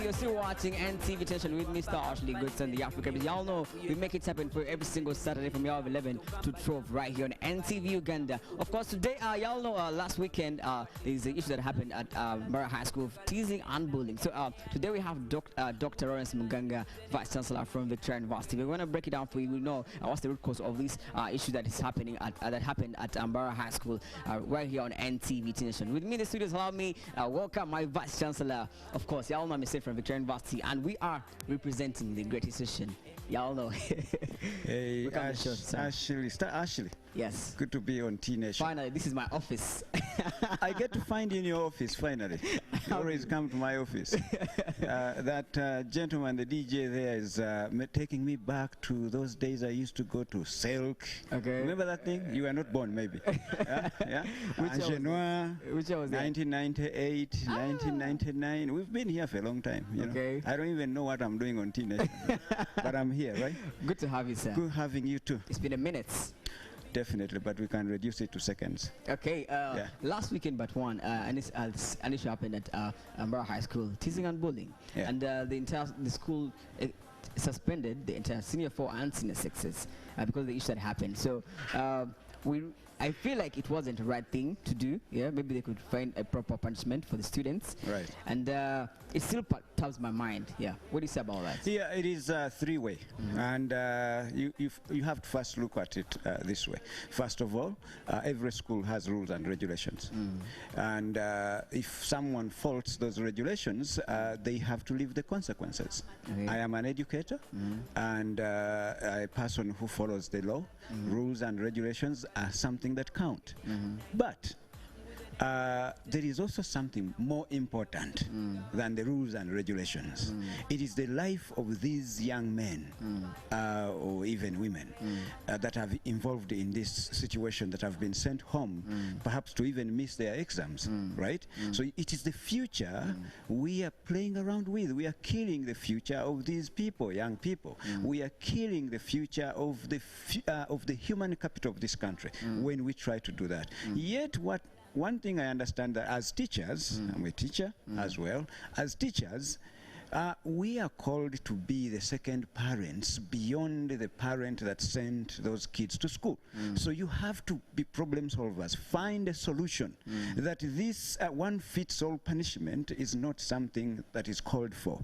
you're still watching NTV Tension with Mr. Ashley Goodson, the Africa. Y'all know we make it happen for every single Saturday from 11 to 12 right here on NTV Uganda. Of course, today, y'all know last weekend there's an issue that happened at Mara High School of teasing and bullying. So today we have Dr. Lwarence Muganga, Vice Chancellor from Victoria University. We're going to break it down for you. We know what's the root cause of this issue that is happening that happened at Mara High School right here on NTV Tension. With me in the studios, allow me welcome my Vice Chancellor. Of course, y'all know me from Victoria University, and we are representing the great institution. Y'all know. Hey, Ashley. Yes. Good to be on T Nation. Finally, this is my office. I get to find you in your office, finally. You always come to my office. That gentleman, the DJ there, is taking me back to those days I used to go to Silk. Okay. Remember that thing? You were not born, maybe. Yeah? Which year was that? 1998, 1999. We've been here for a long time. You know? I don't even know what I'm doing on T Nation. But I'm here, right? Good to have you, sir. Good having you, too. It's been a minute. Definitely, but we can reduce it to seconds. Okay, last weekend but one, an issue happened at Mara High School, teasing and bullying. Yeah. And the school suspended the entire senior 4 and senior 6s because of the issue that happened. So I feel like it wasn't the right thing to do. Yeah, maybe they could find a proper punishment for the students. Right. And it still perturbs my mind. Yeah. What do you say about that? Yeah, it is three-way, and you have to first look at it this way. First of all, every school has rules and regulations, and if someone faults those regulations, they have to live the consequences. I am an educator and a person who follows the law. Rules and regulations are something that count, but there is also something more important than the rules and regulations. It is the life of these young men or even women that have involved in this situation, that have been sent home, perhaps to even miss their exams, right? So it is the future we are playing around with. We are killing the future of these people, young people. We are killing the future of the human capital of this country when we try to do that. Yet one thing I understand, that as teachers, I'm a teacher as well, as teachers, we are called to be the second parents beyond the parent that sent those kids to school. So you have to be problem solvers, find a solution that this one-fits-all punishment is not something that is called for.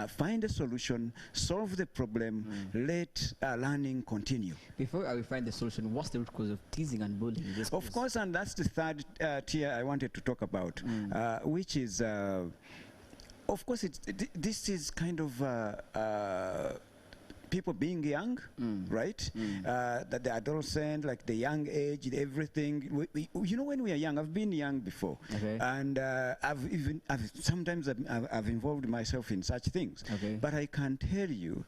Find a solution, solve the problem, let learning continue. Before I find the solution, what's the root cause of teasing and bullying? Of course, and that's the third tier I wanted to talk about, which is of course, this is kind of people being young, right? That the adolescent, like the young age, everything. You know, when we are young, I've been young before, and sometimes I've involved myself in such things. But I can tell you,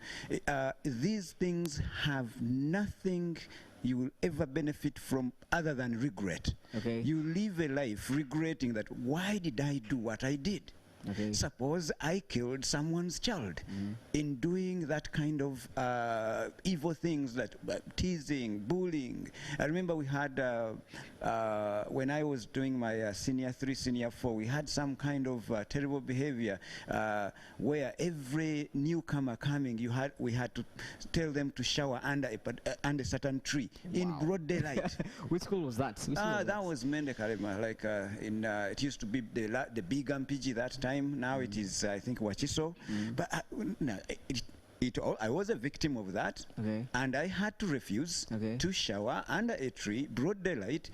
these things have nothing you will ever benefit from other than regret. You live a life regretting that, why did I do what I did? Suppose I killed someone's child in doing that kind of evil things, that teasing, bullying. I remember we had, when I was doing my senior 3, senior 4, we had some kind of terrible behavior where every newcomer coming, we had to tell them to shower under a certain tree in broad daylight. Which school was that? That was Mendekarema, like it used to be the big MPG that time. Now it is, I think, Wachiso. But I was a victim of that, and I had to refuse to shower under a tree, broad daylight,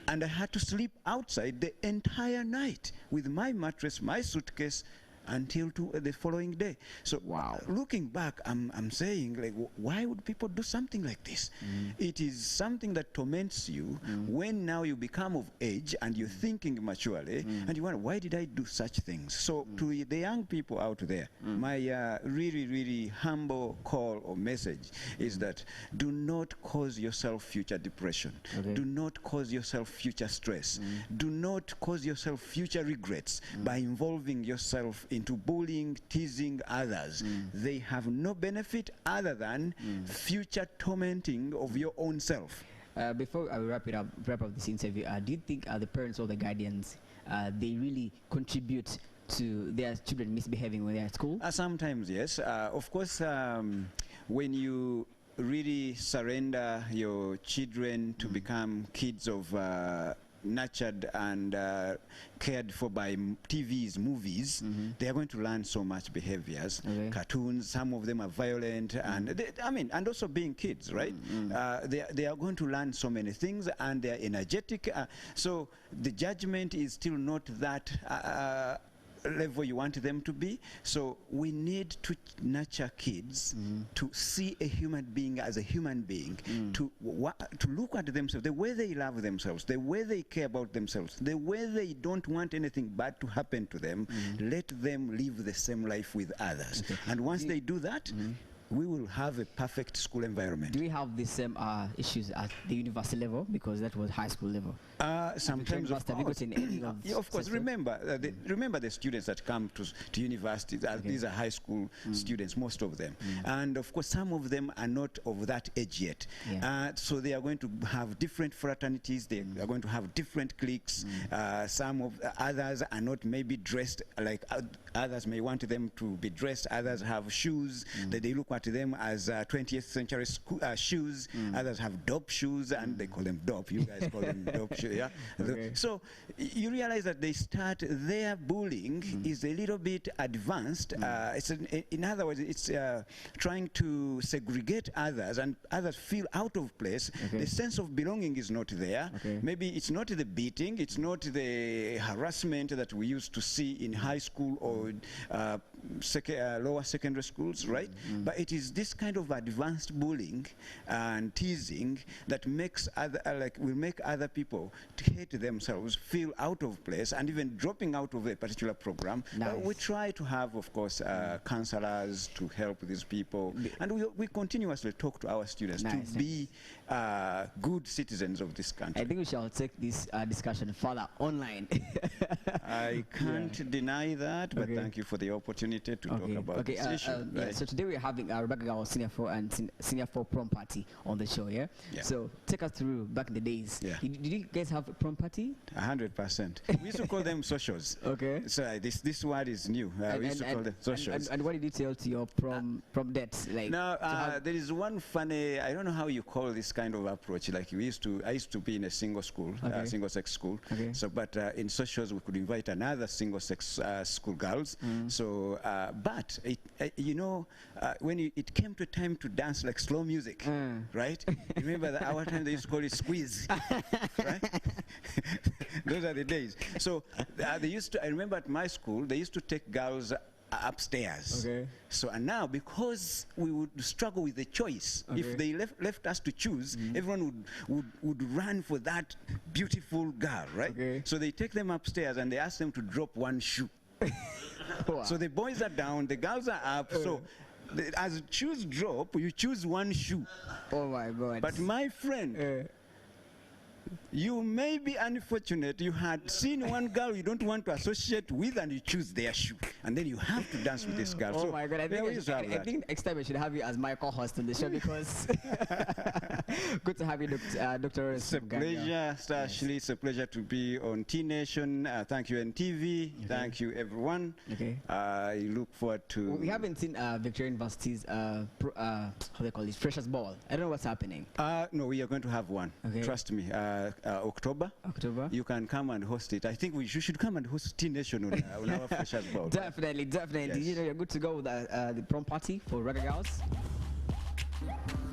and I had to sleep outside the entire night with my mattress, my suitcase, until the following day. So looking back, I'm saying, like, why would people do something like this? It is something that torments you when now you become of age and you're thinking maturely, and you wonder, why did I do such things? So to the young people out there, my really, really humble call or message is that do not cause yourself future depression. Do not cause yourself future stress. Do not cause yourself future regrets by involving yourself into bullying, teasing others. They have no benefit other than future tormenting of your own self. Before I wrap up this interview, do you think the parents or the guardians they really contribute to their children misbehaving when they're at school? Sometimes, yes. Of course, when you really surrender your children to become kids of nurtured and cared for by TVs, movies, they are going to learn so much behaviors. Cartoons, some of them are violent, and and also being kids, right? They are going to learn so many things, and they are energetic. So the judgment is still not that level you want them to be. So we need to nurture kids to see a human being as a human being, to look at themselves, the way they love themselves, the way they care about themselves, the way they don't want anything bad to happen to them. Let them live the same life with others. And once they do that, we will have a perfect school environment. Do we have the same issues at the university level? Because that was high school level. Sometimes, of course. Of course. Remember the students that come to university. These are high school students, most of them. And of course, some of them are not of that age yet. So they are going to have different fraternities. They are going to have different cliques. Some of others are not maybe dressed like others may want them to be dressed. Others have shoes that they look at them as 20th century shoes. Others have dope shoes, and they call them dope. You guys call them dope shoes. Yeah. So you realize that they start their bullying is a little bit advanced. In other words, it's trying to segregate others, and others feel out of place. The sense of belonging is not there. Maybe it's not the beating, it's not the harassment that we used to see in high school or lower secondary schools, right? But it is this kind of advanced bullying and teasing that makes will make other people to hate themselves, feel out of place, and even dropping out of a particular program. We try to have, of course, counselors to help these people, and we continuously talk to our students to be good citizens of this country. I think we shall take this discussion further online. I can't deny that, but thank you for the opportunity to talk about this issue. So today we're having Rebecca Gao Senior 4 and Senior 4 prom party on the show, yeah? So take us through back in the days. Did you guys have a prom party? 100%. We used to call them socials. So this word is new. We used to call them socials. And what did you tell to your prom dates? Like, now, there is one funny, I don't know how you call this kind of approach. Like I used to be in a single school, single-sex school. So, but in socials we could invite another single-sex school girls. So, but when it came to time to dance like slow music, right? Remember that our time they used to call it squeeze, right? Those are the days. So I remember at my school they used to take girls upstairs. So and now, because we would struggle with the choice, if they left us to choose, everyone would run for that beautiful girl, right? So they take them upstairs and they ask them to drop one shoe. So the boys are down, the girls are up. So as shoes drop, you choose one shoe. Oh my God! But my friend. You may be unfortunate. You had seen one girl you don't want to associate with, and you choose their shoe, and then you have to dance with this girl. Oh my God! I think next time I should have you as my co-host on the show, because good to have you, Dr. Lwarence. It's a pleasure, Ashley. It's a pleasure to be on T Nation. Thank you, NTV. Thank you, everyone. I look forward to. We haven't seen Victoria University's how they call it, Freshers Ball. I don't know what's happening. No, we are going to have one. Trust me. October. You can come and host it. I think you should come and host T Nation on our Freshers Ball. Definitely. Yes. You're good to go with the prom party for Reggae Girls.